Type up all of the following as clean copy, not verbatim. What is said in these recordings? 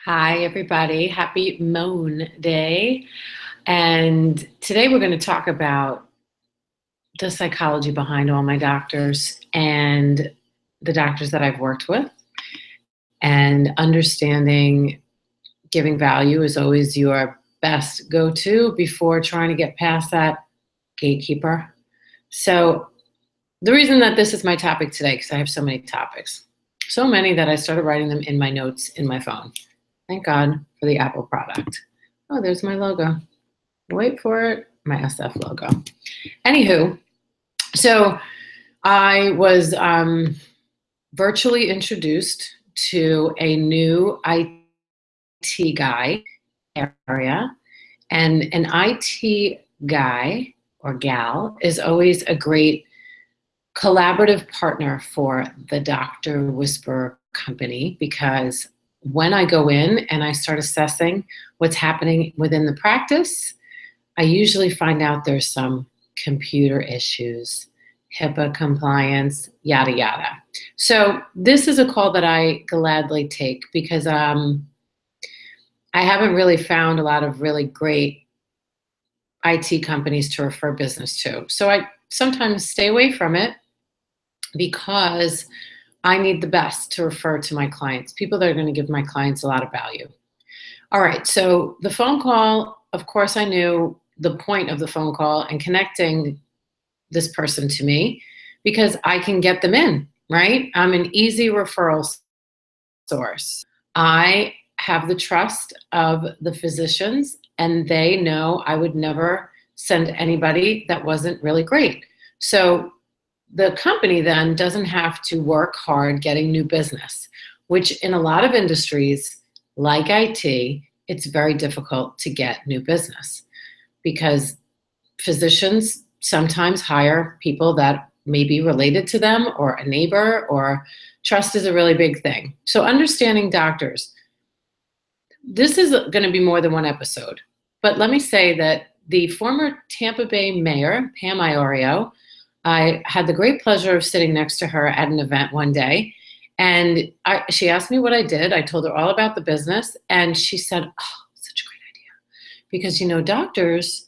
Hi, everybody. Happy Moan Day. And today we're going to talk about the psychology behind all my doctors and the doctors that I've worked with. And understanding giving value is always your best go to before trying to get past that gatekeeper. So, the reason that this is my topic today, because I have so many topics, so many that I started writing them in my notes in my phone. Thank God for the Apple product. Oh, there's my logo. Wait for it. My SF logo. Anywho, so I was virtually introduced to a new IT guy area, and an IT guy or gal is always a great collaborative partner for the Dr. Whisperer company, because when I go in and I start assessing what's happening within the practice, I usually find out there's some computer issues, HIPAA compliance, yada, yada. So this is a call that I gladly take because I haven't really found a lot of really great IT companies to refer business to. So I sometimes stay away from it because I need the best to refer to my clients, people that are going to give my clients a lot of value. All right, so the phone call, of course, I knew the point of the phone call and connecting this person to me because I can get them in, right? I'm an easy referral source. I have the trust of the physicians, and they know I would never send anybody that wasn't really great. So the company then doesn't have to work hard getting new business, which in a lot of industries like IT, it's very difficult to get new business because physicians sometimes hire people that may be related to them or a neighbor, or trust is a really big thing. So understanding doctors, this is going to be more than one episode, but let me say that the former Tampa Bay mayor, Pam Iorio, I had the great pleasure of sitting next to her at an event one day, and she asked me what I did. I told her all about the business, and she said, "Oh, such a great idea." Because, doctors,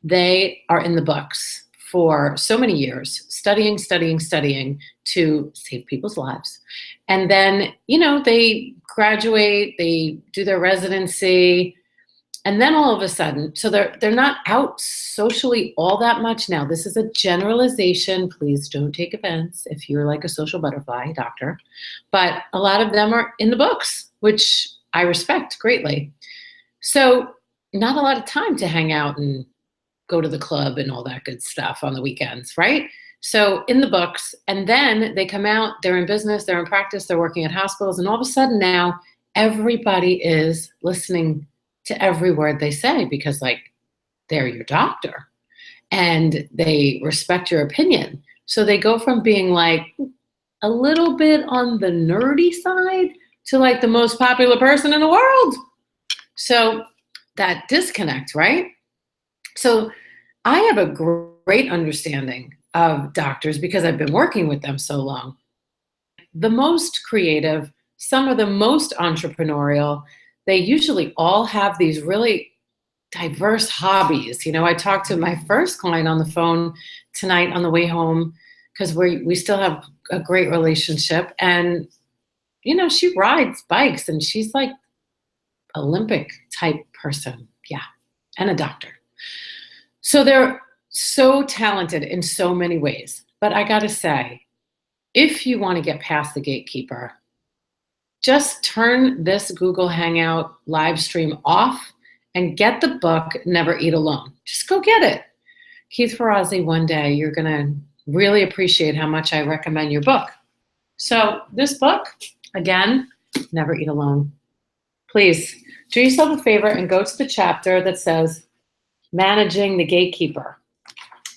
they are in the books for so many years, studying to save people's lives. And then, they graduate, they do their residency, and then all of a sudden, so they're not out socially all that much now. This is a generalization. Please don't take offense if you're like a social butterfly doctor. But a lot of them are in the books, which I respect greatly. So not a lot of time to hang out and go to the club and all that good stuff on the weekends, right? So in the books, and then they come out, they're in business, they're in practice, they're working at hospitals, and all of a sudden now everybody is listening to every word they say because, like, they're your doctor and they respect your opinion. So they go from being like a little bit on the nerdy side to like the most popular person in the world. So that disconnect, right? So I have a great understanding of doctors because I've been working with them so long. The most creative, some of the most entrepreneurial, they usually all have these really diverse hobbies. I talked to my first client on the phone tonight on the way home because we still have a great relationship. And, she rides bikes and she's like Olympic type person. Yeah. And a doctor. So they're so talented in so many ways. But I got to say, if you want to get past the gatekeeper, just turn this Google Hangout live stream off and get the book, Never Eat Alone. Just go get it. Keith Ferrazzi, one day you're going to really appreciate how much I recommend your book. So this book, again, Never Eat Alone. Please do yourself a favor and go to the chapter that says Managing the Gatekeeper.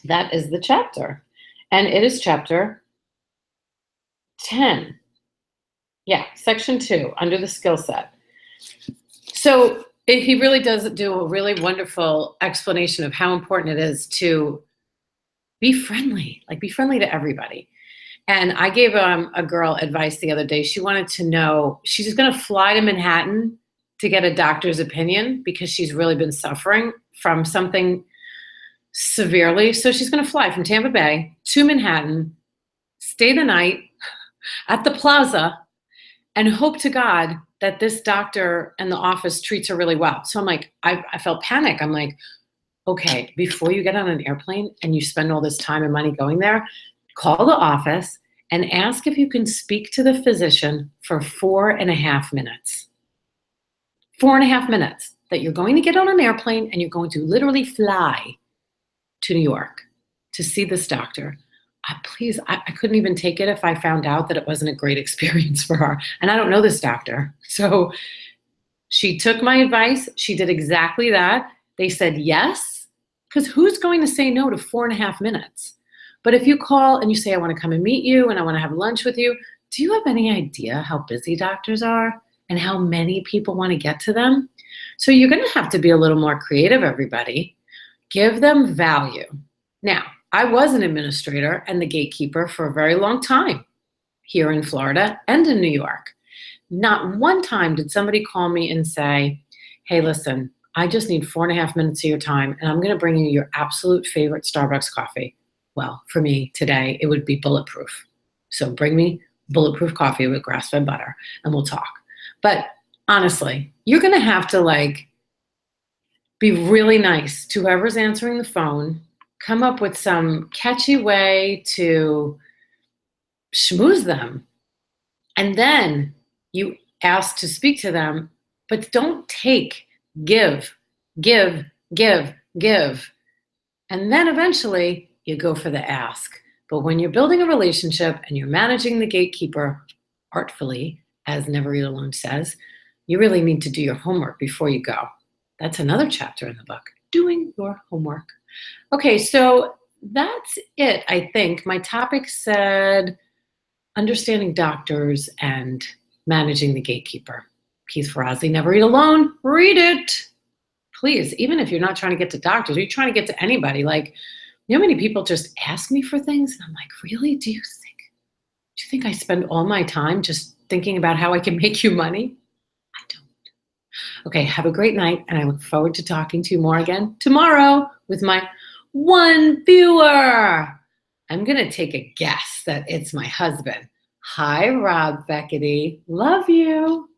That is the chapter. And it is chapter 10. Yeah, section 2, under the skill set. So he really does do a really wonderful explanation of how important it is to be friendly, like be friendly to everybody. And I gave a girl advice the other day. She wanted to know, she's going to fly to Manhattan to get a doctor's opinion because she's really been suffering from something severely. So she's going to fly from Tampa Bay to Manhattan, stay the night at the plaza, and hope to God that this doctor and the office treats her really well. So I'm like, I felt panic. I'm like, okay, before you get on an airplane and you spend all this time and money going there, call the office and ask if you can speak to the physician for 4.5 minutes. 4.5 minutes that you're going to get on an airplane and you're going to literally fly to New York to see this doctor. Please, I couldn't even take it if I found out that it wasn't a great experience for her. And I don't know this doctor. So she took my advice. She did exactly that. They said yes, because who's going to say no to 4.5 minutes? But if you call and you say, I want to come and meet you and I want to have lunch with you, do you have any idea how busy doctors are and how many people want to get to them? So you're going to have to be a little more creative, everybody. Give them value. Now, I was an administrator and the gatekeeper for a very long time here in Florida and in New York. Not one time did somebody call me and say, hey, listen, I just need 4.5 minutes of your time and I'm going to bring you your absolute favorite Starbucks coffee. Well, for me today, it would be bulletproof. So bring me bulletproof coffee with grass-fed butter and we'll talk. But honestly, you're going to have to be really nice to whoever's answering the phone, come up with some catchy way to schmooze them. And then you ask to speak to them, but don't take, give, give, give, give. And then eventually you go for the ask. But when you're building a relationship and you're managing the gatekeeper artfully, as Never Eat Alone says, you really need to do your homework before you go. That's another chapter in the book, doing your homework. Okay, so that's it, I think. My topic said understanding doctors and managing the gatekeeper. Keith Ferrazzi, Never Eat Alone. Read it. Please, even if you're not trying to get to doctors, or you're trying to get to anybody. You know how many people just ask me for things? And I'm like, really? Do you think I spend all my time just thinking about how I can make you money? I don't. Okay, have a great night, and I look forward to talking to you more again tomorrow with my one viewer. I'm going to take a guess that it's my husband. Hi, Rob Beckety. Love you.